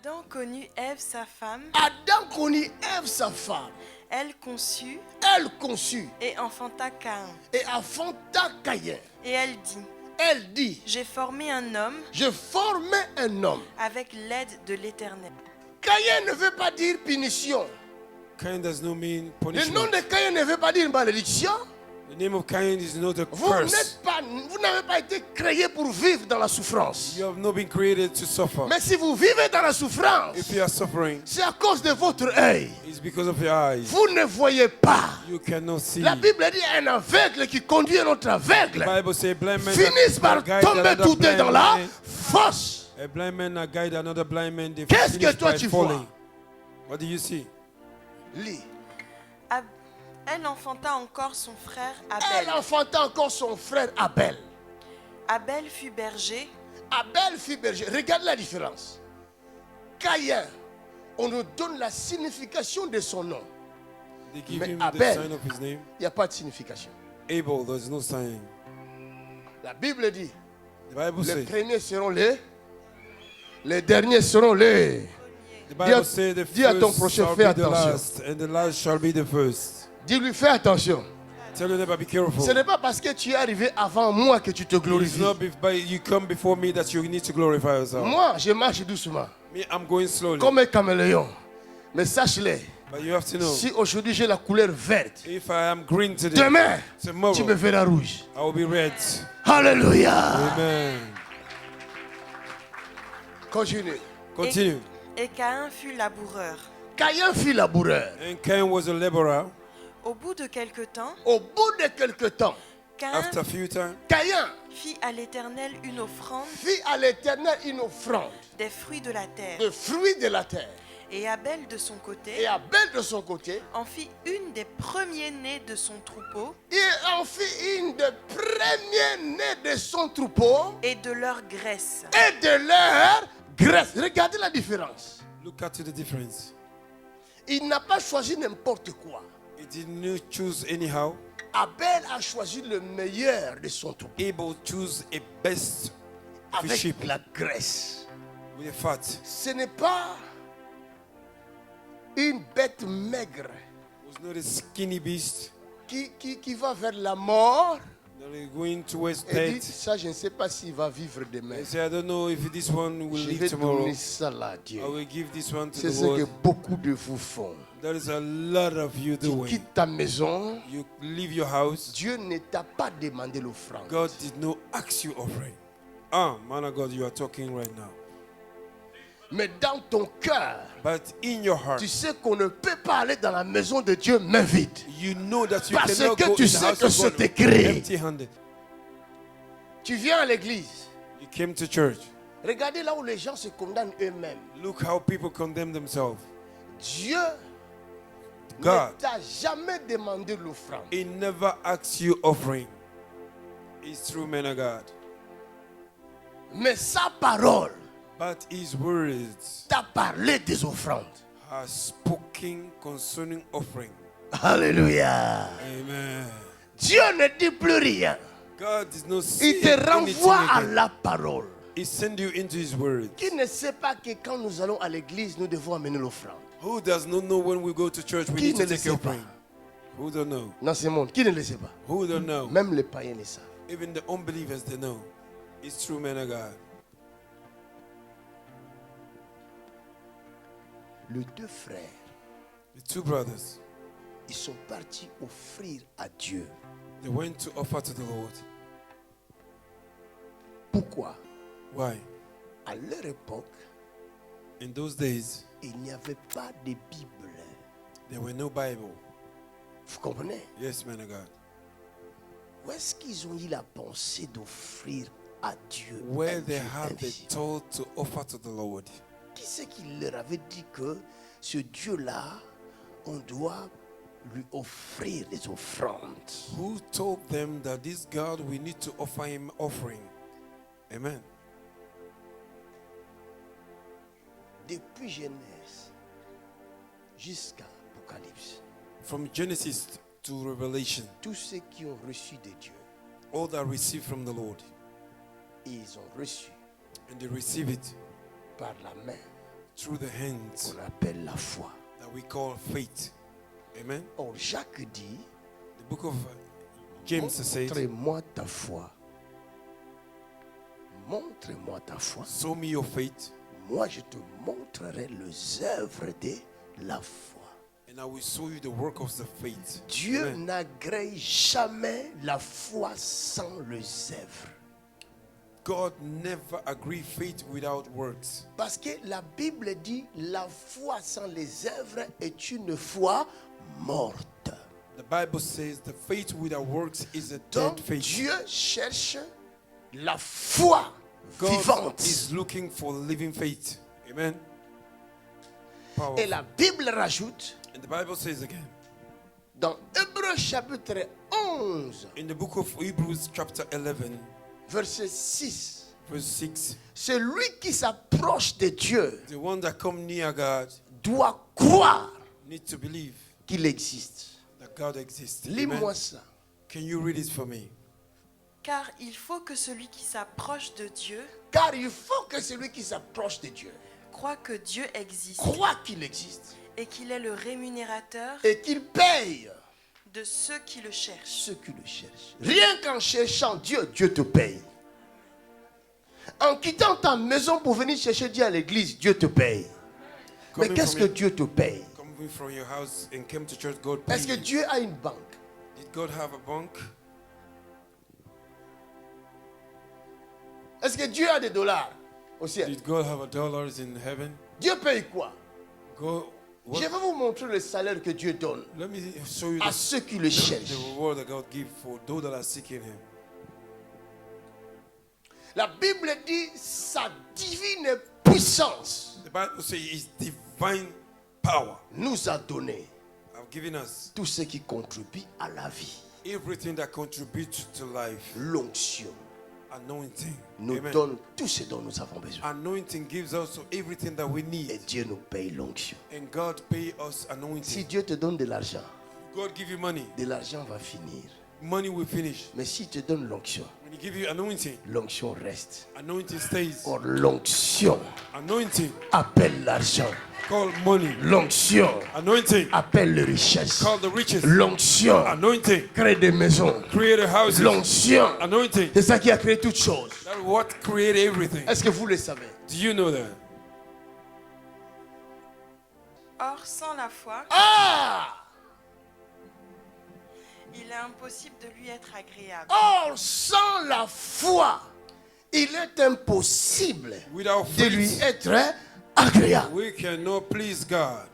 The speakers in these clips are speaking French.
Adam connut Ève, sa femme. Adam connut Ève, sa femme. Elle conçut Elle conçut et enfanta Caïn. et enfanta Caïn. Et Elle dit, j'ai formé un homme je formais un homme. avec l'aide de l'Éternel. Caïn ne veut pas dire punition. Cain does not mean Le nom punishment. de Caïn ne veut pas dire malédiction. The name of Cain is not a Vous curse. n'avez pas été créé pour vivre dans la souffrance. You have not been created to suffer. Mais si vous vivez dans la souffrance, If you are suffering, c'est à cause de votre œil. it's because of your eyes. Vous ne voyez pas. You cannot see. La Bible dit un aveugle qui conduit un autre aveugle The Bible says blind men finissent par guide tomber another tout blind dans la man. fosse. A blind man that guide another blind man. They Qu'est-ce finish que toi by tu falling. vois? What do you see? Lis. Elle enfanta encore son frère Elle Abel. enfanta encore son frère Abel. Abel fut berger. Abel fut berger. Regarde la différence. Caïn, on nous donne la signification de son nom. They give Mais him Abel, the sign of his name. il n'y a pas de signification. Abel, there's no sign. La Bible dit, The Bible les says. premiers seront les derniers seront les. The Dis à- Bible says the dis à ton first prochain, shall fais be the attention. last, and the last shall be the first. Dis-lui, fais attention. Tell your neighbor, be careful. Ce n'est pas parce que tu es arrivé avant moi que tu te It's glorifies. not by you come before me that you need to glorify yourself. Moi, je marche doucement, Me, I'm going slowly. comme un caméléon. Mais sache-le, But you have to know, si aujourd'hui j'ai la couleur verte, if I am green today, demain, tomorrow tu me verras rouge. I will be red. Alléluia. Amen. Continue. Continue. Et Caïn fut laboureur. Caïn fut laboureur. And Cain was a laborer. Au bout de quelque temps, Au bout de quelque temps, Caïn After a few times, Caïn fit à l'Éternel une offrande fit à l'Éternel une offrande des fruits de la terre. de fruits de la terre. Et Abel de son côté Et Abel de son côté, en fit une des premiers-nés de son troupeau il en fit une des premiers-nés de son troupeau et de leur graisse. et de leur graisse. Regardez la différence. look at the difference. Il n'a pas choisi n'importe quoi. He didn't choose anyhow. Abel a choisi le meilleur de son troupeau Abel chose a best of his avec sheep la graisse. with a fat. Ce n'est pas une bête maigre It was not a skinny beast qui va vers la mort that is going towards et dit, death. ça je ne sais pas s'il va vivre demain. They say, I don't know if this one will Je live vais tomorrow. donner ça là à Dieu. I will give this one to C'est the ce que Lord. beaucoup de vous font. There is a lot of you Tu doing. quittes ta maison, You leave your house. Dieu ne t'a pas demandé l'offrande. God did not ask you offering. Ah, man of God, you are talking right now. Mais dans ton cœur, But in your heart, tu sais qu'on ne peut pas aller dans la maison de Dieu main vide. you know that you Parce cannot que go tu in the sais house que of God c'est écrit. empty-handed. Tu viens à l'église. You came to church. Regardez là où les gens se condamnent eux-mêmes. Look how people condemn themselves. Dieu God, ne t'a jamais demandé l'offrande. He never asks you offering. It's true, man of God. Mais sa parole But His words t'a parlé des offrandes. are spoken concerning offering. Alléluia. Amen. Dieu ne dit plus rien. God does not Il say te anything renvoie à again. la parole. He send you into His word. Qui ne sait pas que quand nous allons à l'église, nous devons amener l'offrande? Who does not know when we go to church we Qui need ne to le take sait offering? pas? Who don't know? Dans ce monde, qui ne le sait pas? Who don't know? Même les païens le savent. Even the unbelievers, they know. It's true, man of God. Les deux frères, The two brothers, ils sont partis offrir à Dieu. they went to offer to the Lord. Pourquoi? Why? À leur époque, In those days, il n'y avait pas de Bible. there were no Bible. Vous comprenez? Yes, man of God. Où est-ce qu'ils ont eu la pensée d'offrir à Dieu? Where un they Dieu had the invisible? thought to offer to the Lord. Qui c'est qui leur avait dit que ce Dieu-là, on doit lui offrir des offrandes? Who told them that this God, we need to offer Him offering? Amen. Depuis Genèse jusqu'à Apocalypse, From Genesis to Revelation, tous ceux qui ont reçu de Dieu, all that receive from the Lord, ils ont reçu and they receive it par la main through the hands qu'on appelle la foi. that we call faith. Amen. Or, Jacques dit, The book of James says, montre-moi ta foi. Montre-moi ta foi. show me your faith, Moi, je te montrerai les œuvres de la foi. and I will show you the work of the faith. Dieu Amen. n'agrée jamais la foi sans les œuvres. God never agreed faith without works. Parce que la Bible dit la foi sans les œuvres est une foi morte. The Bible says the faith without works is a Donc dead faith. Dieu cherche la foi God vivante. is looking for living faith. Amen. Powerful. Et la Bible rajoute And the Bible says again, dans Hébreux chapitre 11, in the book of Hebrews chapter 11, verset 6, verse 6, celui qui s'approche de Dieu the one that come near God doit croire needs to believe qu'il existe. that God exists. Lis-moi Amen. ça. Can you read it for me? Car il faut que celui qui s'approche de Dieu Car il faut que celui qui s'approche de Dieu croit que Dieu existe croit qu'il existe et qu'il est le rémunérateur et qu'il paye de ceux qui le cherchent. ceux qui le cherchent. Rien qu'en cherchant Dieu, Dieu te paye. En quittant ta maison pour venir chercher Dieu à l'église, Dieu te paye. Mais Coming qu'est-ce from que your- Dieu te paye? Coming from your house and came to church, God paid Est-ce que you. Dieu a une banque? Did God have a bank? Est-ce que Dieu a des dollars au ciel? Did God have a dollars in heaven? Dieu paye quoi? Go. Je vais vous montrer le salaire que Dieu donne Let me show you à the, ceux qui le cherchent. the reward that God gives for those that are seeking Him. La Bible dit sa divine puissance The Bible says His divine power nous a donné have given us tout ce qui contribue à la vie. everything that contributes to life. L'onction Anointing. nous Amen. donne tout ce dont nous avons besoin. Anointing gives us everything that we Et need. Dieu nous paye l'onction. And God pay us Si anointing. Dieu te donne de l'argent, God give you money. de l'argent va finir. Money will finish. Mais s'il te donne l'onction, When He give you anointing, l'onction reste. anointing stays. Or l'onction Anointing appelle l'argent. called money. L'onction Anointing appelle les richesses. called the riches. L'onction Anointing crée des maisons. create houses. L'onction, Anointing. c'est ça qui a créé toutes choses. That's what create everything. Est-ce que vous le savez? Do you know that? Or, sans la foi, Ah! il est impossible de lui être agréable. Or, sans la foi, il est impossible Without de lui faith, être agréable. we cannot please God.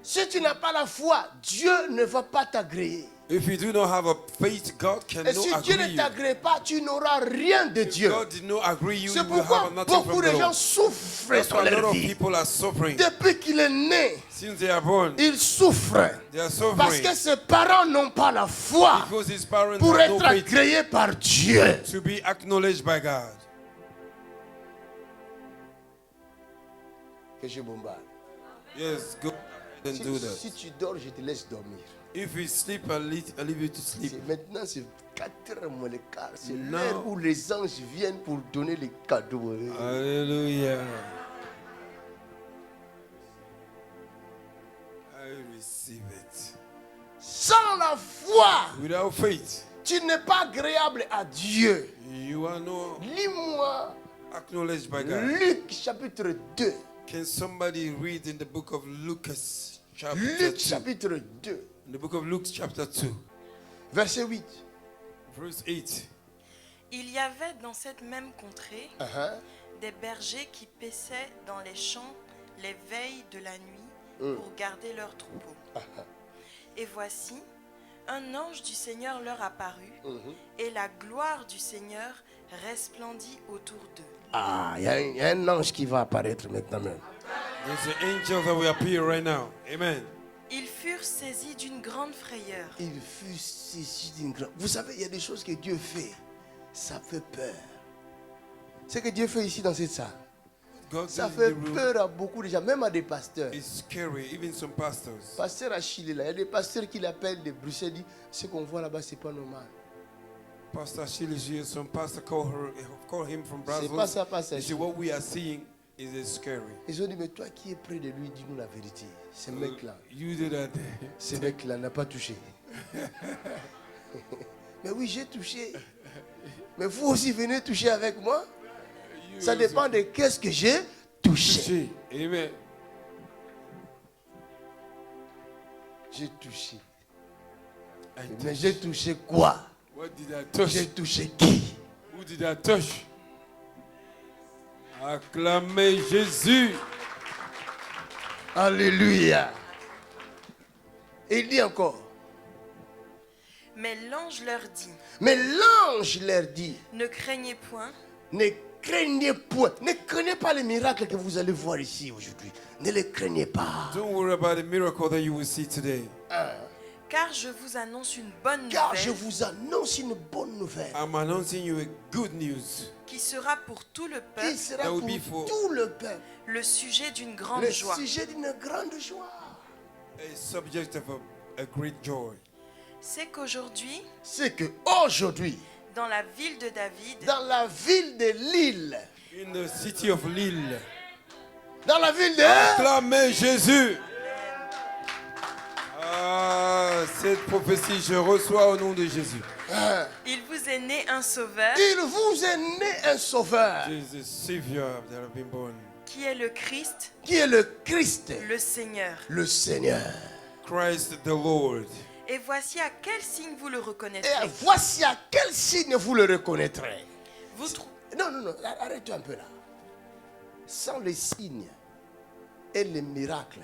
Si tu n'as pas la foi, Dieu ne va pas t'agréer. If you do not have a faith, God Et cannot si Dieu agree ne you. t'agrée pas, tu n'auras rien de If Dieu. God did not agree you, C'est you will pourquoi have nothing beaucoup from de the gens Lord. souffrent That's dans why a lot leur of vie. people are suffering. Depuis qu'il est né, Since they are born, il souffre. they are Parce suffering. que ses parents n'ont pas la foi Because his parents pour have no être faith agréés par Dieu. to be acknowledged by God. Que je bombarde. Yes, go and do Si that. tu dors, je te laisse dormir. If you sleep, I'll leave you to sleep. Maintenant, c'est 4h moins le quart. C'est Now- l'heure où les anges viennent pour donner les cadeaux. Hallelujah. I receive it. Sans la foi, Without faith, tu n'es pas agréable à Dieu. you are not Lis-moi acknowledged by God. Luc chapitre 2. Can somebody read in the book of Lucas chapter Luc 2? chapitre 2, In the book of Luke chapter 2, verset 8. verse 8. Il y avait dans cette même contrée Uh-huh. des bergers qui paissaient dans les champs les veilles de la nuit pour garder leurs troupeaux. Et voici, un ange du Seigneur leur apparut, et la gloire du Seigneur resplendit autour d'eux. Ah, il y a un ange qui va apparaître maintenant même. There's an angel that will appear right now. Amen. Ils furent saisis d'une grande frayeur. Il fut saisi d'une grande... Vous savez, il y a des choses que Dieu fait. Ça fait peur. Ce que Dieu fait ici dans cette salle, God ça is in fait the room. peur à beaucoup de gens, même à des pasteurs. It's scary, even some pastors. Pasteur Achille, là, il y a des pasteurs qui l'appellent de Bruxelles, dit ce qu'on voit là-bas, c'est pas normal. Pastor Shilishi, some pastor call him from C'est Brazil. pas ça, Pasteur He said, Achille. what we are seeing is scary. Ils ont dit, mais toi qui es près de lui, dis-nous la vérité. Ce mec-là, You did that. ce mec-là n'a pas touché. Mais oui, j'ai touché. Mais vous aussi venez toucher avec moi. Ça dépend de qu'est-ce que j'ai touché. Amen. J'ai touché. I Mais touched. j'ai touché quoi? What did I touch? J'ai touché qui? Who did I touch? Acclamez Jésus. Alléluia. Et il dit encore. Mais l'ange leur dit, Mais l'ange leur dit, ne craignez point, ne craignez point. Ne craignez pas les miracles que vous allez voir ici aujourd'hui. Ne les craignez pas. Don't worry about the miracle that you will see today. car je vous annonce une bonne Car je nouvelle vous annonce une bonne nouvelle. I'm announcing you a good news. qui sera pour tout le Qui peuple sera That will pour be for- tout le peuple. le sujet d'une grande Le joie. sujet d'une grande joie. A subject of a great joy. C'est qu'aujourd'hui, C'est que aujourd'hui, dans la ville de David, dans la ville de Lille, In the city of Lille. dans la ville de... Acclamez Jésus. Ah, cette prophétie, je reçois au nom de Jésus. il vous est né un sauveur Il vous est né un sauveur Jesus, Savior that have been born. qui est le Christ, qui est le Christ, le Seigneur. le Seigneur. Christ the Lord. Et voici à quel signe vous le Et reconnaîtrez. voici à quel signe vous le reconnaîtrez. Vous trou- Non, non, non, arrête-toi un peu là. Sans les signes et les miracles,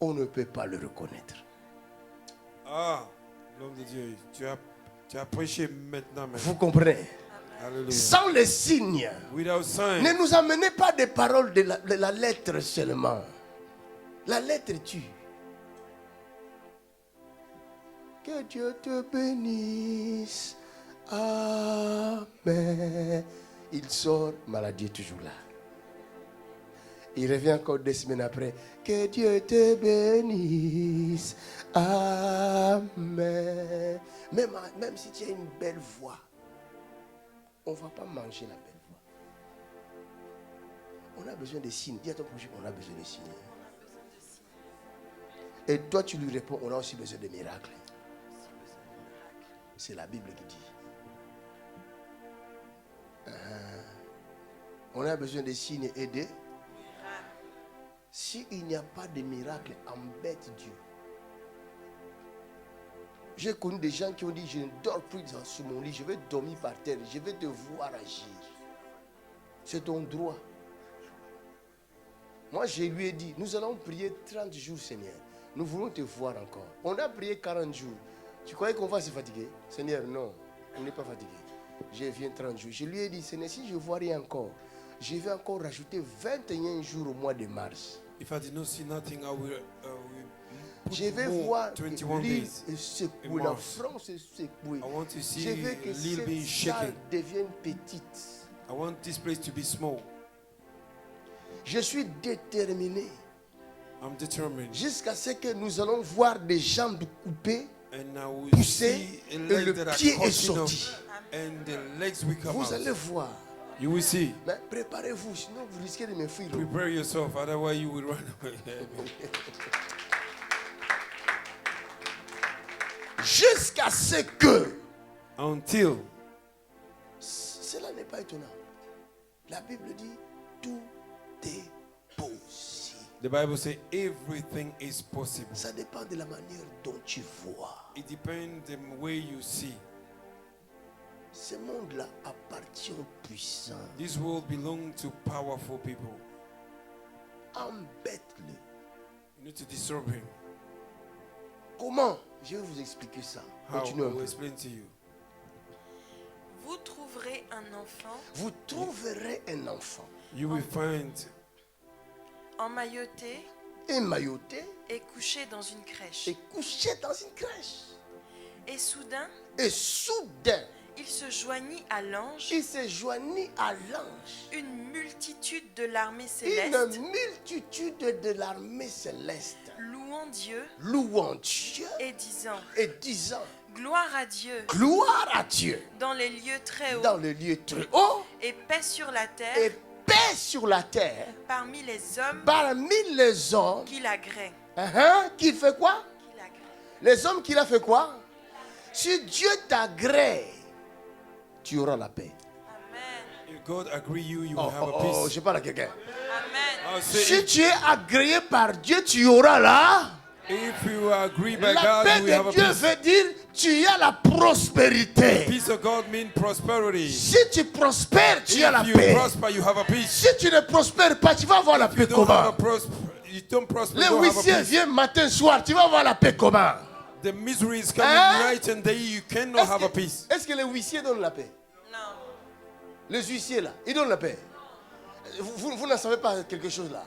on ne peut pas le reconnaître. Ah, l'homme de Dieu, tu as prêché maintenant. Vous comprenez? Alléluia. Sans les signes, Without sign, ne nous amenez pas des paroles de la lettre seulement. La lettre tue. Que Dieu te bénisse. Amen. Il sort, maladie est toujours là. Il revient encore 2 semaines après. Que Dieu te bénisse. Amen. Même si tu as une belle voix, on ne va pas manger la belle voix. On a besoin de signes. Dis à ton prochain, on a besoin de signes. Et toi, tu lui réponds, on a aussi besoin de miracles. C'est la Bible qui dit. On a besoin de signes et de... S'il n'y a pas de miracle, embête Dieu. J'ai connu des gens qui ont dit, je ne dors plus sur mon lit, je vais dormir par terre, je vais te voir agir. C'est ton droit. Moi, je lui ai dit, nous allons prier 30 jours, Seigneur. Nous voulons te voir encore. On a prié 40 jours. Tu croyais qu'on va se fatiguer? Seigneur, non, on n'est pas fatigué. Je viens 30 jours. Je lui ai dit, Seigneur, si je ne vois rien encore, je vais encore rajouter 21 jours au mois de mars. if I did not see nothing, I will put Je vais more voir 21 l'île days. secouer, in la Mars. France secouer. I want to see Je veux que Lille being cette salle shaken. devienne petite. I want this place to be small. Je suis déterminé I'm determined. jusqu'à ce que nous allons voir des jambes coupées, And I will poussées see a et leg le that are pied est cutting sorti. off and the legs will come Vous allez out. voir. You will see. Mais préparez-vous, sinon vous risquez de me fuir. Prepare yourself, otherwise you will run away. Jusqu'à ce que... Until Cela n'est pas étonnant. La Bible dit, tout est possible. the Bible says everything is possible. Ça dépend de la manière dont tu vois. It depends the way you see. Ce monde-là appartient aux puissants. This world belongs to powerful people. Embête-le. You need to disturb him. Comment? Je vais vous expliquer ça. How? I Continuez un will peu. explain to you. Vous trouverez un enfant Vous trouverez un enfant You will find emmailloté émailloté et couché dans une crèche. et couché dans une crèche. Et soudain, Et soudain, il se joignit à l'ange, il se joignit à l'ange. une multitude de l'armée Une céleste, multitude de l'armée céleste louant Dieu louant Dieu et disant, et disant gloire à Dieu gloire à Dieu dans les lieux très hauts dans le lieu très haut et paix sur la et terre paix sur la terre parmi les hommes qu'il agrée. Qui fait quoi? Qu'il agrée. Les hommes qu'il a fait quoi? Si Dieu t'agrée, tu auras la paix. Amen. If God agree you, you will have a peace. Je parle à quelqu'un. Amen. I'll say Si tu es agréé par Dieu, tu auras là. if you agree by La God, paix you will have de a Dieu peace. veut dire tu as la prospérité. Peace of God means prosperity. Si tu prospères, tu as la If you paix. prosper, you have a peace. Si tu ne prospères pas, tu vas avoir la If you paix don't have a comment? you don't prosper, Les you don't have a huissiers peace. viennent matin, soir, tu vas avoir la paix comment? The misery is coming Hein? night and day. You cannot have a peace. Est-ce que les huissiers donnent la paix? Non. Les huissiers là, ils donnent la paix. Vous n'en savez pas quelque chose là.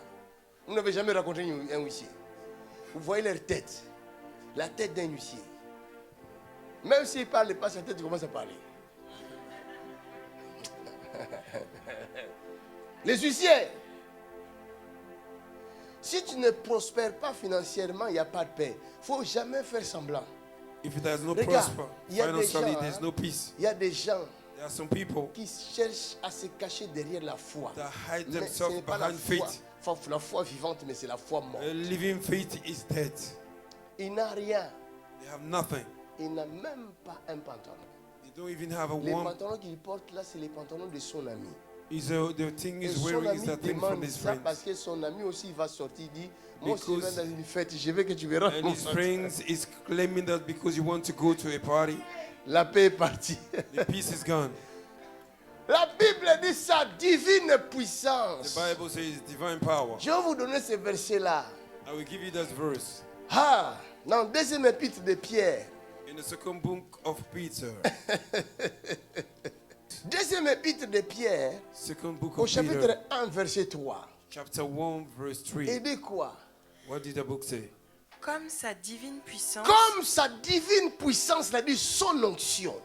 Vous n'avez jamais rencontré un huissier. Vous voyez leur tête. La tête d'un huissier. Même s'il ne parle pas, sa tête commence à parler. Les huissiers. Si tu ne prospères pas financièrement, il n'y a pas de paix. Il ne faut jamais faire semblant. If it does not Regarde, prosper il y a des financially, gens, there's no peace. Il y a des gens There are some people qui cherchent à se cacher derrière la foi. that hide Mais ce themselves n'est pas la behind foi, faith. la foi vivante, mais c'est la foi morte. A living faith is dead. Il n'a rien. They have nothing. Il n'a même pas un pantalon. They don't even have a Les one. pantalons qu'il porte là, c'est les pantalons de son ami. The thing Et is son wearing is ami the thing from demande his ça friends. parce que son ami aussi va sortir, dit, moi aussi je Because- vais dans une fête, je veux que tu verras. And mon his pantalon. friends is claiming that because you want to go to a party, La paix est partie. the peace is gone. La Bible dit sa divine The puissance. Bible says divine power. Je vais vous donner ce verset-là. I will give you that verse Dans le deuxième épître de Pierre. in the second book of Peter. Deuxième épître de Pierre, Second book au of chapitre Peter, 1, verset 3. chapter 1, verse 3. Et dit quoi? What did the book say? Comme sa divine puissance Comme sa divine puissance, c'est-à-dire son onction,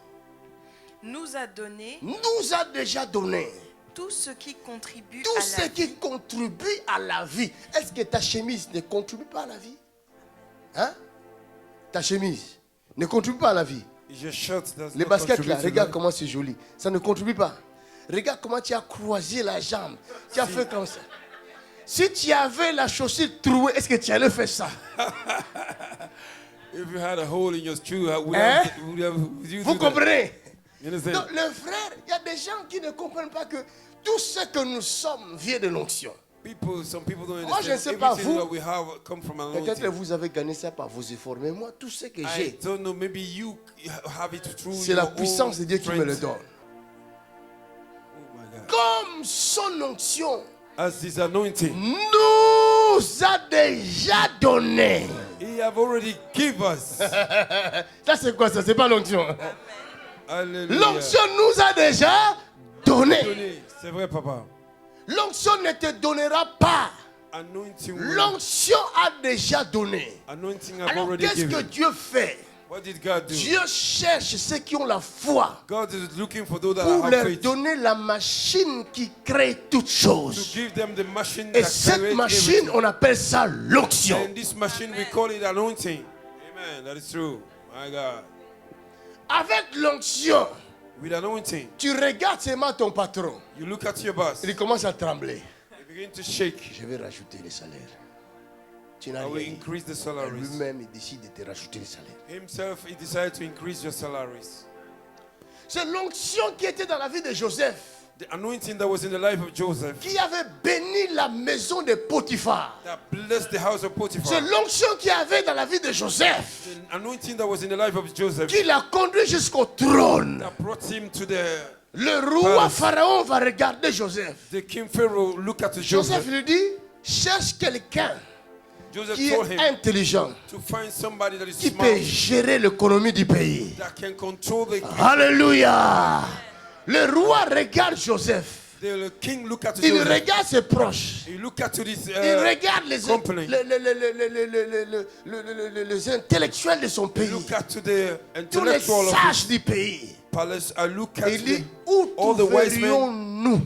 nous a donné nous a déjà donné tout ce qui contribue tout à ce la qui vie. contribue à la vie. Est-ce que ta chemise ne contribue pas à la vie? Hein? Ta chemise ne contribue pas à la vie. Your shirt does Les not baskets contribute là, to regarde life. comment c'est joli. Ça ne contribue pas. Regarde comment tu as croisé la jambe. Tu as fait comme ça. Si tu avais la chaussure trouée, est-ce que tu allais faire ça? If you had a hole in your shoe, would Hein? you Vous do that? comprenez? You understand? Donc, le frère, il y a des gens qui ne comprennent pas que tout ce que nous sommes vient de l'onction. Some people don't Moi, je ne understand. sais pas, Everything vous. that we have come from Peut-être que anointing. vous avez gagné ça par vos efforts, mais moi, tout ce que I j'ai, don't know. Maybe you have it through c'est your la puissance own de Dieu qui me le strength. donne. Oh my God. Comme son onction As his anointing, nous a déjà donné. he have already give us. Ça, c'est quoi ça? C'est pas l'onction. Hallelujah. L'onction nous a déjà donné. C'est vrai, papa. L'onction ne te donnera pas. Anointing, L'onction a déjà donné. anointing have Alors, already qu'est-ce que given. Dieu fait? What did God do? Dieu cherche ceux qui ont la foi God is looking for those that pour have leur faith donner la machine qui crée toutes to choses. give them the machine Et that cette creates machine, everything. on appelle ça l'onction. And this machine we call it anointing. Amen. That is true. My God. Avec l'onction, With anointing, tu regardes seulement ton patron. you look at your boss. Il commence à trembler. You begin to shake. Je vais rajouter les salaires. Tu I n'as will rien dit. increase the salaries. Lui-même, il décide de te rajouter les salaires. Himself, he decided to increase your salaries. C'est l'onction qui était dans la vie de Joseph, The anointing that was in the life of Joseph, qui avait béni la maison de Potiphar. that blessed the house of C'est Potiphar. l'onction qu'il y avait dans la vie de Joseph, The anointing that was in the life of Joseph, qui l'a conduit jusqu'au trône. that brought him to the Le roi Palace. Pharaon va regarder Joseph. King Pharaoh. Look at Joseph Joseph. lui dit, cherche quelqu'un Joseph qui told est him intelligent, to find somebody that is qui smart, peut gérer l'économie du pays. that can control the Alléluia. Le roi regarde Joseph. The king. Look at Il Joseph. regarde ses proches. You look at this Il regarde company. les intellectuels de son pays. Look at the Tous les intellectual of sages his du pays. palace. I look at Il dit, the, où all the wise men. trouverions-nous?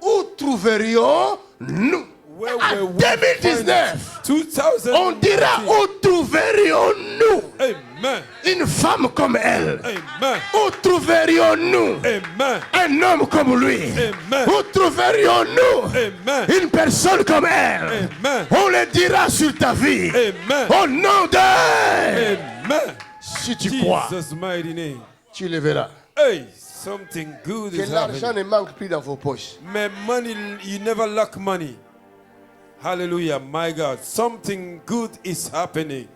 Où trouverions-nous? Where En were we 2019, 2000? on dira où trouverions-nous? Amen. Une femme comme elle. Amen. Où trouverions-nous Amen. un homme comme lui? Amen. Où trouverions-nous Amen. une personne comme elle? Amen. On le dira sur ta vie. Amen. Au nom de... Amen. Si tu crois, Jesus' mighty name. tu le verras. Hey, something good Que is l'argent happening. ne manque plus dans vos poches. My money, you never lack money. Hallelujah, my God. Something good is happening.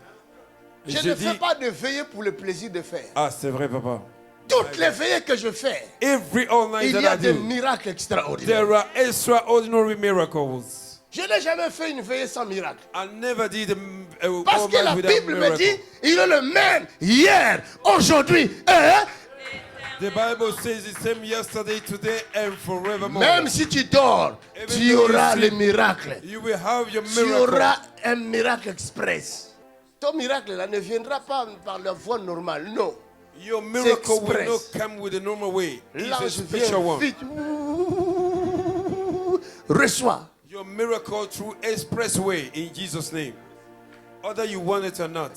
Je ne fais pas de veillée pour le plaisir de faire. Ah, c'est vrai, papa. Toutes les veillées que je fais, Every all night il y that a I des do, miracles extraordinaires. there are extraordinary miracles. Je n'ai jamais fait une veillée sans miracle. I never did a Parce all que la night without Bible me dit, miracle. il est le même hier, aujourd'hui et The Bible says the same yesterday, today, and forevermore. même si tu dors, tu auras le miracle. You will have your Tu miracle. auras un miracle express. Ton miracle là ne viendra pas par la voie normale, non. Your miracle will express. not come with the normal way. It's a L'ange special vient one. vite. Reçois. Your miracle through expressway in Jesus' name. Whether you want it or not.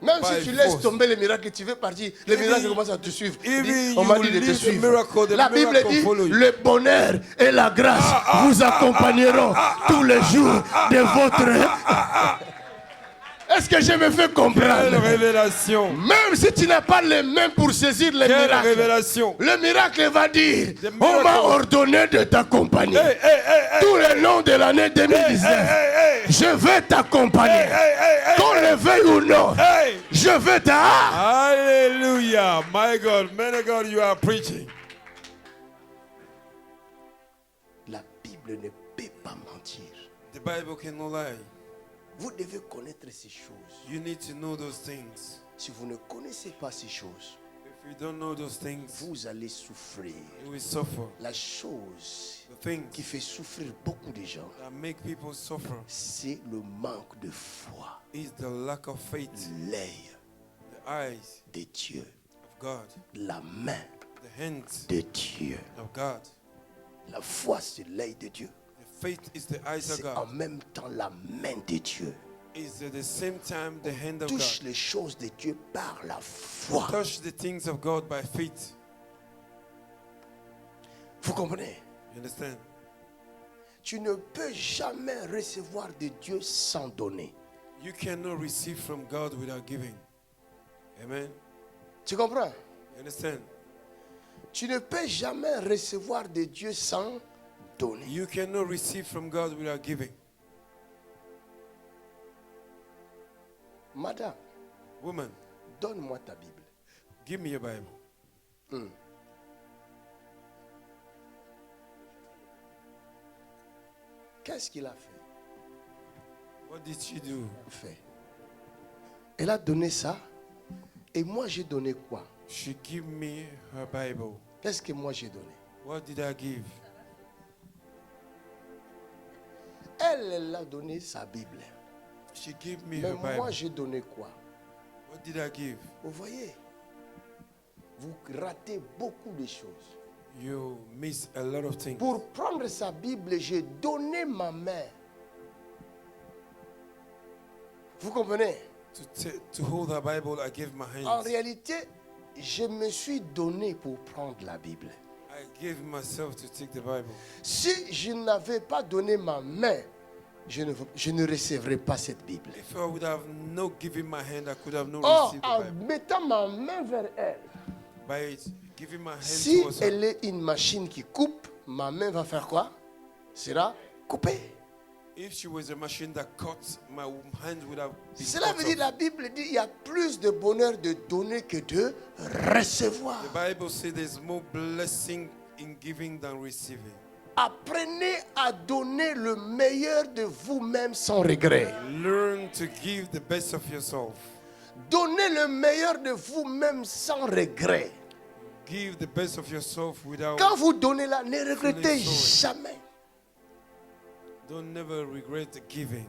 Même By si tu laisses force. tomber les miracles, tu veux partir, les Even- miracles commencent à te suivre. even On m'a you dit de te leave the suivre. miracle, the La Bible miracle dit, follow you. le bonheur et la grâce vous accompagneront tous les jours de votre... Est-ce que je me fais Quelle comprendre? révélation. Même si tu n'as pas les mains pour saisir les Quelle miracles, révélation. le miracle va dire, The on m'a miracle. ordonné de t'accompagner. Hey, hey, hey, hey. Tout le long de l'année 2019, Hey, hey, je vais t'accompagner. hey, hey, hey, Qu'on le veuille ou non, hey. je vais t'accompagner. Hallelujah. My God, man of God, you are preaching. La Bible ne peut pas mentir. The Bible cannot lie. Vous devez connaître ces choses. You need to know those things. Si vous ne connaissez pas ces choses, If you don't know those things, vous allez souffrir. you will suffer. La chose The things qui fait souffrir beaucoup de gens, that make people suffer c'est le manque de foi. is the lack of faith, L'œil the eyes de Dieu, of God, la main the hands de Dieu. of God. La foi, c'est l'œil de Dieu. The faith is the eyes of C'est en God. même temps la main de Dieu. Is at the same time the hand of Touche God. les choses de Dieu par la foi. Touch the things of God by faith. Vous comprenez? You understand? Tu ne peux jamais recevoir de Dieu sans donner. You cannot receive from God without giving. Amen. Tu comprends? You understand? Tu ne peux jamais recevoir de Dieu sans donner. You cannot receive from God without giving. Madame, Woman, donne-moi ta Bible. give me your Bible. Qu'est-ce qu'il a fait? What did she do? Fait. Elle a donné ça. Et moi, j'ai donné quoi? She gave me her Bible. Qu'est-ce que moi, j'ai donné? What did I give? Elle a donné sa Bible. She gave me Mais her moi, Bible. j'ai donné quoi? What did I give? Vous voyez? Vous ratez beaucoup de choses. You miss a lot of things. Pour prendre sa Bible, j'ai donné ma main. Vous comprenez? To hold her Bible, I gave my En hands. réalité, je me suis donné pour prendre la Bible. I gave myself to take the Bible. Si je n'avais pas donné ma main, je ne recevrais pas cette Bible. If I would have not given my hand, I could have not Or, received the en Bible. mettant ma main vers elle, By giving my hand si towards her, elle est une machine qui coupe, ma main va faire quoi? Sera coupée. if she was a machine that cuts, my hand would have been Cela cut veut dire, off. la Bible dit, il y a plus de bonheur de donner que de recevoir. The Bible says there's more blessing in giving than receiving. Apprenez à donner le meilleur de vous-même sans regret. Learn to give the best of yourself. Donnez le meilleur de vous-même sans regret. Give the best of yourself without. Quand vous donnez là, ne regrettez Feeling sorry. jamais. Don't never regret giving.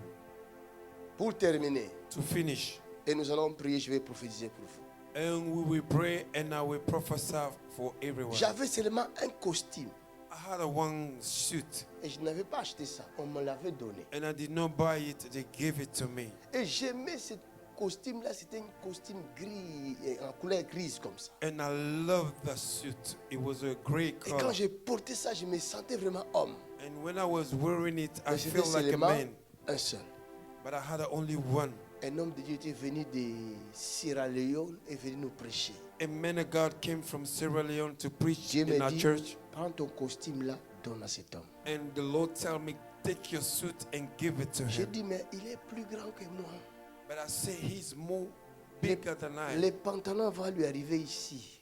Pour terminer, To finish, et nous allons prier, je vais prophétiser pour vous. and we will pray, and I will prophesy for everyone. J'avais seulement un costume I had a one suit, et je n'avais pas acheté ça. On me l'avait donné. and I did not buy it. They gave it to me. Et j'aimais costume là, c'était un costume gris, en couleur grise comme ça. And I loved that suit. It was a grey Et quand color. j'ai porté ça, je me sentais vraiment homme. And when I was wearing it, I Mais c'était felt like a seulement man. un seul. But I had only one. Un homme de Dieu était venu de Sierra Leone et venu nous prêcher. A man of God came from Sierra Leone to preach Dieu in m'a our dit, church. prends ton costume là, donne à cet homme. And the Lord told me, take your suit and give it to J'ai him. dit, mais il est plus grand que moi. But I say he's more bigger than I. Les pantalons vont lui arriver ici.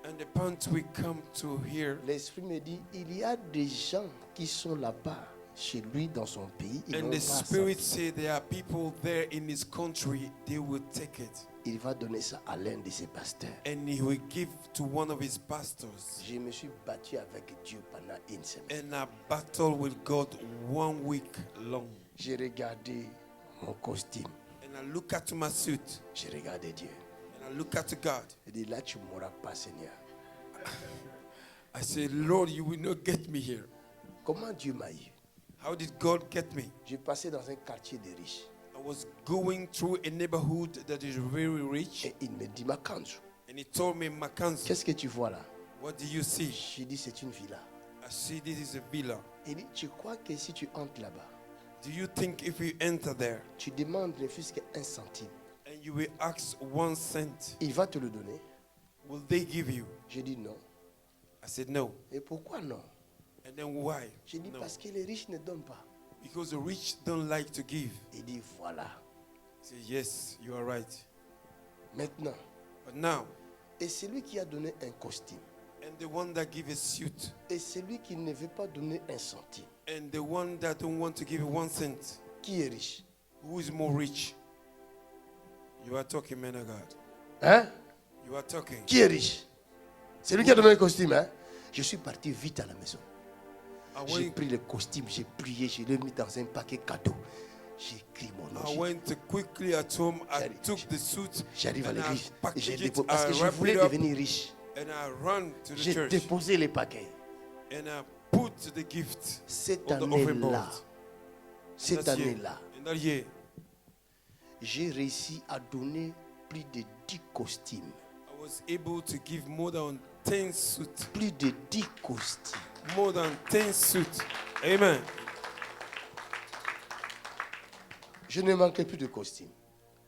And the pants will come to here. L'esprit me dit, il y a des gens qui sont là-bas, chez lui, dans son pays. Ils And n'ont the pas ça. Spirit said there are people there in his country, they will take it. Il va donner ça à l'un de ses pasteurs. And he will give to one of his pastors. Je me suis battu avec Dieu pendant une semaine. And I battled with God 1 week long. J'ai regardé mon costume. And I look at my suit. J'ai regardé Dieu. And I look at God. Il dit, là, tu ne mourras pas, Seigneur. I said, Lord, you will not get me here. Comment Dieu m'a eu? How did God get me? J'ai passé dans un quartier de riches. I was going through a neighborhood that is very rich. Et il me dit, Makanzu, And he told me, Makanzu, qu'est-ce que tu vois là? what do you see? J'ai dit, c'est une villa. I see this is a villa. Il dit, tu crois que si tu entres là-bas, Do you think if you enter there tu demandes ne fût-ce qu'un centime, and you will ask 1 cent, il va te le donner? will they give you? J'ai dit non. I said, no. Et pourquoi non? And then why? J'ai dit, No. parce que les riches ne donnent pas. Because the rich don't like to give. Il dit, voilà. I said, yes, you are right. Maintenant, But now, et celui qui a donné un costume, and the one that give a suit, et celui qui ne veut pas donner un centime, and the one that don't want to give 1 cent, qui est riche? who is more rich? You are talking, man of God. Hein? You are talking. Qui est riche? Celui qui a donné un costume, hein? Je suis parti vite à la maison. I J'ai went, pris le costume, j'ai prié, je l'ai mis dans un paquet cadeau. J'ai écrit mon nom. I went quickly at home. I J'arrive- took the suit J'arrive à and I l'église. Et j'ai packaged it. déposé, parce que I je wrapped voulais it up devenir riche. and I ran to the J'ai church déposé les paquets. and I put the gift Cette on the offering année-là, board. cette That year, année-là, in that year, j'ai réussi à donner plus de 10 costumes. I was able to give more than 10 suits. Plus de 10 costumes. More than 10 suits. Amen. Je ne manquais plus de costumes.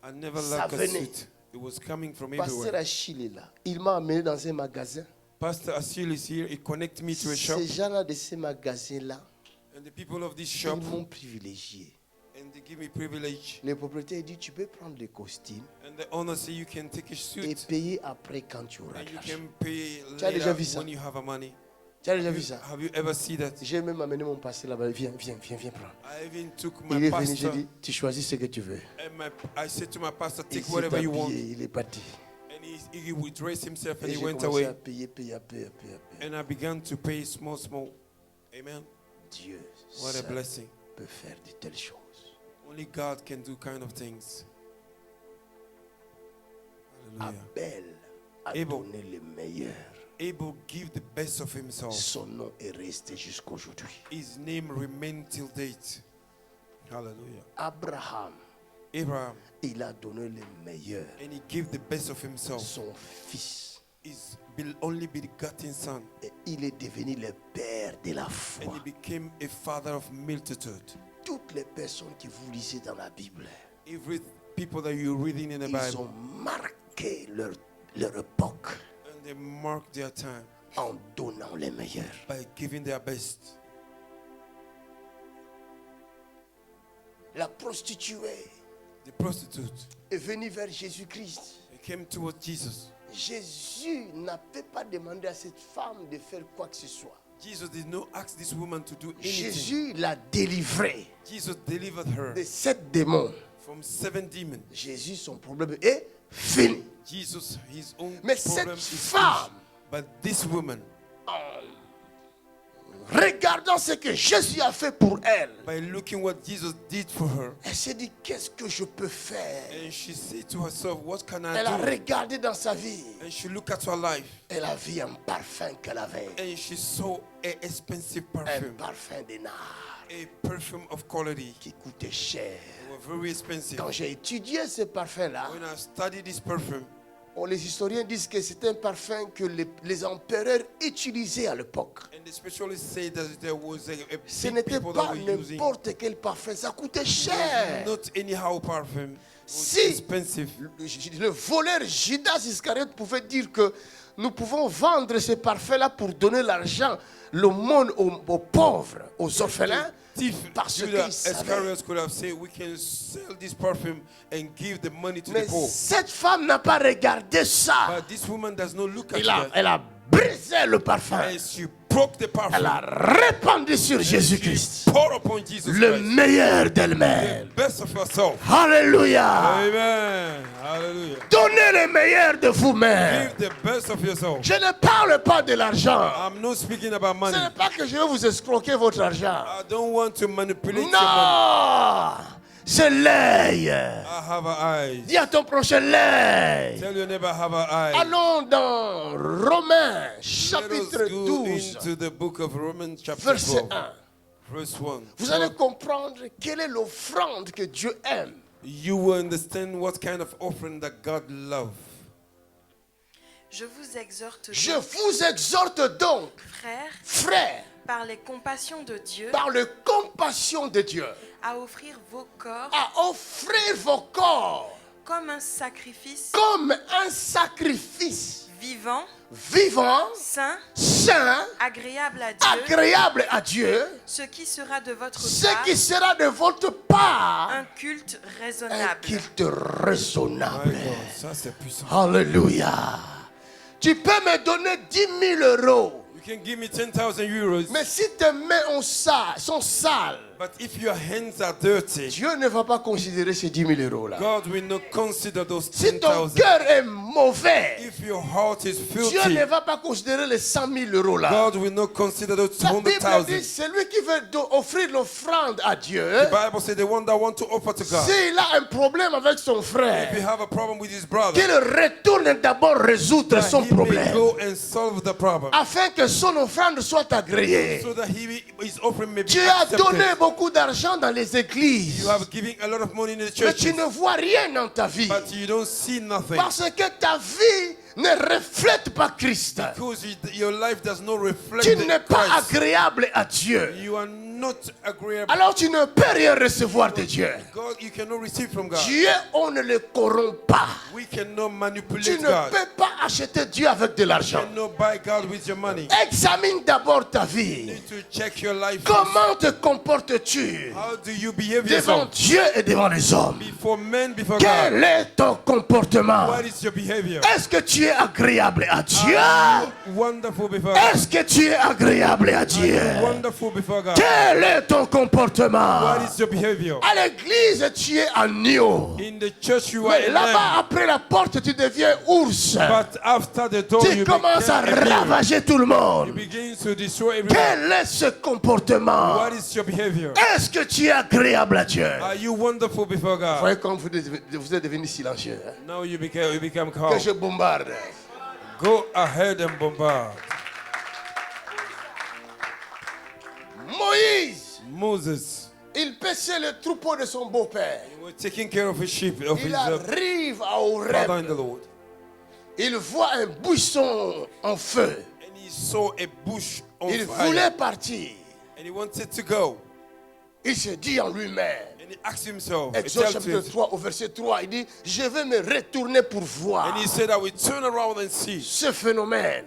I never Ça lacked a venait. suit. It was coming from Pasteur everywhere. Achille est là. Il m'a amené dans un magasin. Pastor Asil is here. He connected me to a shop. Ces gens-là de ces magasins-là, And the people of this shop, ils m'ont privilégié. and they give me privilege. Le propriétaire dit, tu peux prendre les costumes And the owner say you can take a et suit payer après quand tu auras and de you l'argent. can pay Tu as déjà later vu ça? when you have a money. Tu as déjà vu ça? Have you ever seen that? J'ai même amené mon pasteur là-bas. Viens prendre. I even took Il my est venu, j'ai pastor dit, tu choisis ce que tu veux. and I said to my pastor, Il take s'est whatever you want. habillé, il est parti. And he would dress himself and Et he j'ai went commencé à away. payer, payer. And I began to pay small. Amen. Dieu What a seul blessing. peut faire de telles choses. Only God can do kind of things. Hallelujah. Abel a Abel. donné le meilleur. Able give the best of himself. Son nom est resté jusqu'aujourd'hui. His name remained till date. Hallelujah. Abraham, Abraham, il a donné le meilleur. and he gave the best of himself. Son fils. His only begotten son. Et il est devenu le père de la And foi. he became a father of multitude. Toutes les personnes que vous lisez dans la Bible, Every people that you're reading in the ils Bible, ont marqué leur époque and they mark their time en donnant le meilleur. by giving their best. La prostituée The prostitute, est venue vers Jésus-Christ. they came towards Jesus. Jésus n'avait pas demandé à cette femme de faire quoi que ce soit. Jesus did not ask this woman to do anything. Jésus l'a délivrée Jesus delivered her de 7 démons. from 7 demons. Jésus, son problème est fini. Jesus, his own Mais problem cette is femme, finished. But this woman, regardant ce que Jésus a fait pour elle, by looking what Jesus did for her, elle s'est dit, qu'est-ce que je peux faire? and she said to herself, what can Elle a I do? regardé dans sa vie. And she looked at her life, Elle a vu un parfum qu'elle avait. and she saw an expensive Un perfume, parfum de nard. a perfume of quality. qui coûtait cher. They were very expensive. Quand j'ai étudié ce parfum-là, When I studied this perfume, les historiens disent que c'est un parfum que les empereurs utilisaient à l'époque. and the specialists say that there was a Ce big n'était people that pas were using. n'importe quel parfum, ça coûtait It was cher. not anyhow perfume. It was Si expensive. le voleur Judas Iscariote pouvait dire que nous pouvons vendre ce parfum-là pour donner l'argent, l'aumône aux pauvres, aux orphelins, Thief parce Judas qu'il savait. Iscariot could have said, we can sell this perfume and give the money to Mais the poor. cette femme n'a pas regardé ça. But this woman does not look at that. Elle a brisé le parfum. And she broke the Elle a perfume. répandu sur Jésus-Christ She poured upon Jesus le Christ. meilleur The d'elle-même. best of yourself. Alléluia. Amen. Hallelujah. Donnez le meilleur de vous-même. Give the best of yourself. Je ne parle pas de l'argent. I'm not speaking about Ce money. n'est pas que je vais vous escroquer votre argent. I don't want to manipulate your money. Non, c'est l'œil. I have an eye. Dis à ton prochain l'œil. Tell your neighbor I have an eye. Allons dans Romains Let us chapitre go 12, into the book of Romans chapter verset 12, 1. verse 1. Vous allez comprendre quelle est l'offrande que Dieu aime. You will understand what kind of offering that God loves. Je vous exhorte Je donc, vous exhorte donc, frères, frères, par les compassions de Dieu, par la compassion de Dieu, à offrir vos corps à offrir vos corps comme un sacrifice comme un sacrifice vivant, vivant, saint, saint, agréable à Dieu, agréable à Dieu, ce qui sera de votre ce part qui sera de votre part un culte un raisonnable. culte raisonnable. My God, ça c'est puissant. Alléluia. Tu peux me donner 10 000 euros, You can give me 10,000 euros, mais si tes mains sont sales, but if your hands are dirty, Dieu ne va pas considérer ces 10 000 euros là. God will not consider those Si ton 10,000. cœur est mauvais, If your heart is Dieu filthy, ne va pas considérer les 100 000 euros là. God will not consider those La Bible dit, 100,000. celui qui veut offrir l'offrande à Dieu, The Bible says the one that want to offer to God. s'il a un problème avec son If he frère, have a problem with his brother, qu'il retourne d'abord résoudre that son he may problème, go and solve the problem, afin que son offrande soit agréée. so that his offering may be Tu as donné accepted. beaucoup d'argent dans les églises, You have given a lot of money in the mais church, tu ne vois rien dans ta vie, but you don't see nothing parce que ta vie ne reflète pas Christ. because your life does not reflect Tu n'es pas Christ. agréable à Dieu. You are not agreeable. Alors tu ne peux rien recevoir de Dieu. God, you cannot receive from God. Dieu, on ne le corrompt pas. We cannot Tu manipulate ne God. peux pas acheter Dieu avec de You l'argent. cannot buy God with your money. Examine d'abord ta You vie. need to check your life. Comment te comportes-tu How do you behave devant yourself Dieu et devant les hommes? before men, before God? Quel est ton comportement? What is your behavior? Est-ce que tu es agréable à Dieu? Are you wonderful before God? Est-ce que tu es agréable à Are Dieu? you wonderful before God? Quel est ton comportement? What is your behavior? À l'église, tu es agneau. In the church you are Mais a là-bas, lamb, après la porte, tu deviens ours. but after the door Tu you commences à become a deer. ravager tout le You monde. begin to destroy everyone. Quel est ce comportement? What is your behavior? Est-ce que tu es agréable à Dieu? Are you wonderful before Vous God? voyez comme vous êtes devenu silencieux. Hein? Now you become Que calm. je bombarde. Go ahead and bombard. Moïse, Moses, il paissait le troupeau de son beau-père. he was taking care of his sheep, of Il his arrive à father in the Horeb. Lord, Il voit un buisson en feu. and he saw a bush on Il fire, voulait partir. and he wanted to go, Il se dit en lui-même. and he asked himself, he Exode told chapitre him, 3 au verset 3, il dit, je vais me retourner pour voir and he said, I will turn around and see ce phénomène.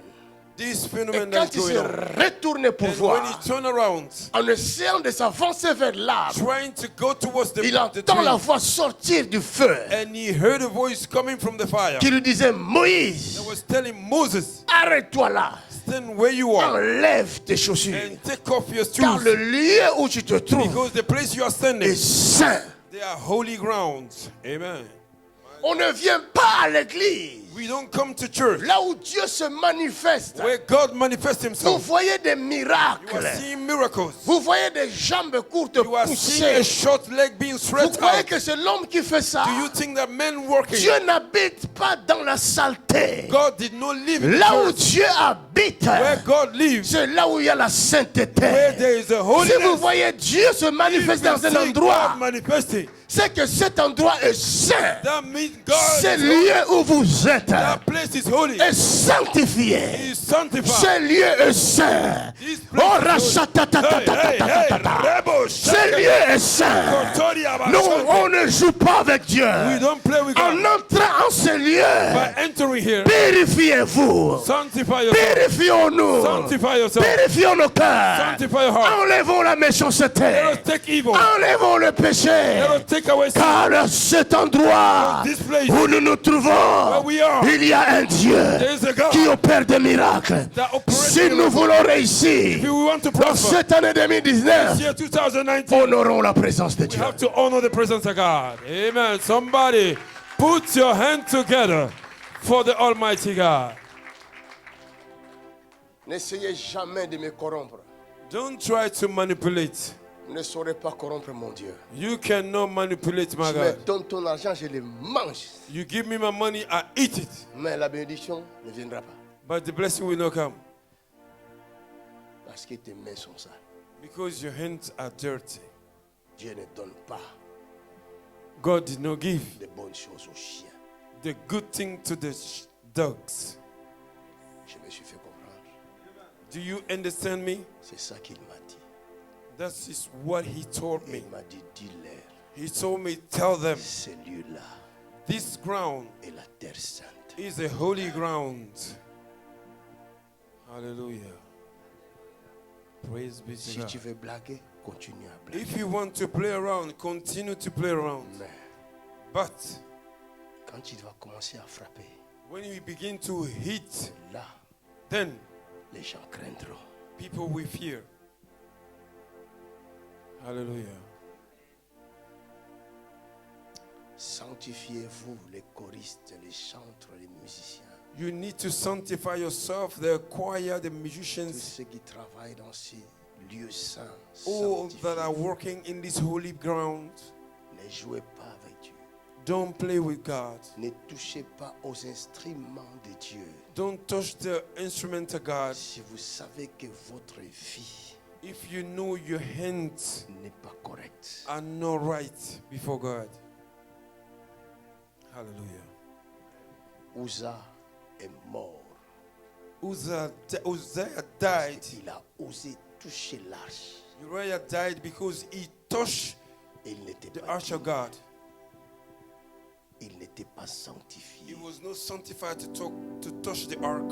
this Et phenomenon that quand is il going se on. retourne pour And when he voir, turned around, en essayant de s'avancer vers l'arbre, trying to go towards the il entend tree, la voix sortir du feu and he heard a voice coming from the fire qui lui disait, Moïse, that was telling Moses, arrête-toi là, stand where you are enlève tes chaussures, and take off your car shoes, le lieu où tu te trouves because the place you are est standing, saint. they are holy grounds. Amen. My On ne vient pas à l'église. We don't come to church Là où Dieu se manifeste. where God manifests Vous himself. voyez des You miracles. are seeing miracles. Vous voyez des jambes courtes You are seeing a poussées. short leg being Vous stretched croyez out. que c'est l'homme qui fait ça? Do you think that men working? Dieu n'habite pas dans la saleté. God did not live in Là où church. Dieu habite, Where God lives, c'est là où il y a la where sainteté. there is a Si vous holiness. voyez Dieu se If manifester you dans un see endroit, God manifesting, c'est que cet endroit est saint. that means God C'est is holy. lieu où vous êtes That place is holy. est sanctifié. He is sanctified. Ce lieu est saint. This Oh, place is holy. rachatatatatatatata. Rebo, Ce lieu est saint. Kotori, Abba, Non, Shante. on ne joue pas avec Dieu. We don't play with En God. entrant en ce lieu, By entering here, purifiez-vous. sanctify yourself. Purifions-nous. Sanctify yourself. Purifions nos cœurs. Sanctify your heart. Enlevons la Let méchanceté. us take evil. Enlevons le péché. Let us take away sin. Car cet endroit This place où nous nous trouvons, where we are, il y a un Dieu there is a God qui opère des miracles. that operates. Si nous voulons réussir If we want to dans prosper, cette année 2019, this year 2019, honorons la présence de we Dieu. have to honor the presence of God. Amen. Somebody put your hand together for the Almighty God. N'essayez jamais de me corrompre. Don't try to manipulate. Vous ne saurez pas corrompre mon Dieu. You cannot manipulate my Tu me God. donnes ton argent, je le mange. You give me my money, I eat it. Mais la bénédiction ne viendra pas. But the blessing will not come Parce que tes mains sont sales. because your hands are dirty. Dieu ne donne pas God did not give de bonnes choses aux chiens. the good thing to the dogs. Je me suis fait comprendre. Do you understand me? C'est ça qu'il m'a dit. That is what he told Et me. il m'a dit, dis-leur, He told me, tell them, ce lieu-là this ground est la terre sainte. is a holy ground. Hallelujah. Praise be to Si God. tu veux blaguer, continue à blaguer. If you want to play around, continue to play around. Mais But quand tu vas commencer à frapper, when you begin to hit, là, then les gens craindront. people will fear. Hallelujah. Sanctifiez-vous, les choristes, les chantres, les musiciens, You need to sanctify yourself, the choir, the tous musicians, ceux qui travaillent dans ces lieux saints. all that are Sanctifiez-vous. working in this holy ground. Ne jouez pas avec Dieu. Don't play with God. Ne touchez pas aux instruments de Dieu. Don't touch the instrument of God. Si vous savez que votre vie If you know your hands n'est pas correcte, are not right before God. Hallelujah. Uza est mort. Uzziah died. Il a osé toucher l'arche. Uriah died because he touched Et il n'était the pas, ark of God. il n'était pas He sanctifié. was not sanctified to touch the ark.